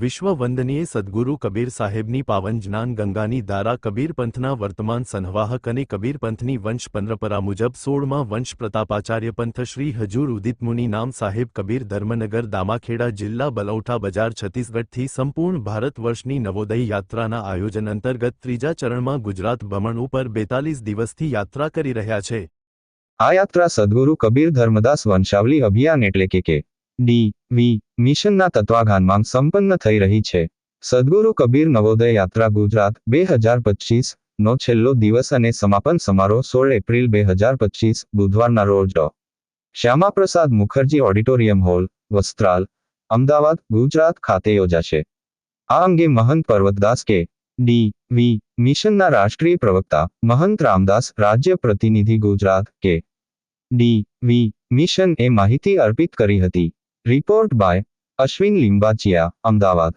વિશ્વ વંદનીય સદ્ગુરુ કબીર સાહેબની પાવન જ્ઞાન ગંગાની ધારા કબીર પંથના વર્તમાન સંવાહક અને કબીર પંથની વંશ પરંપરા મુજબ 16મા વંશ પ્રતાપાચાર્ય પંથ શ્રી હજૂર ઉદિત મુનિ નામ સાહેબ કબીર ધર્મનગર દામાખેડા જિલ્લા બલૌઠા બજાર છત્તીસગઢથી સંપૂર્ણ ભારત વર્ષની નવોદય યાત્રાના આયોજન અંતર્ગત ત્રીજા ચરણમાં ગુજરાત ભ્રમણ ઉપર 42 દિવસથી યાત્રા કરી રહ્યા છે। આ યાત્રા સદ્ગુરુ કબીર ધર્મદાસ વંશાવલી અભિયાન એટલે કે ડી.વી. મિશનના તત્વાવધાનમાં સંપન્ન થઈ રહી છે। સદ્ગુરુ કબીર નવોદય યાત્રા ગુજરાત 2025 નો છેલ્લો દિવસ અને સમાપન સમારોહ 16 એપ્રિલ 2025 બુધવારના રોજ ડો. શ્યામાપ્રસાદ મુખર્જી ઓડિટોરિયમ હોલ, વસ્ત્રાલ, અમદાવાદ, ગુજરાત ખાતે યોજાશે। આ અંગે મહંત પર્વતદાસ કે ડી.વી. મિશનના રાષ્ટ્રીય પ્રવક્તા મહંત રામદાસ રાજ્ય પ્રતિનિધિ ગુજરાત કે ડી.વી. મિશન એ માહિતી અર્પિત કરી હતી। Report by Ashwin Limbachiya, Ahmedabad.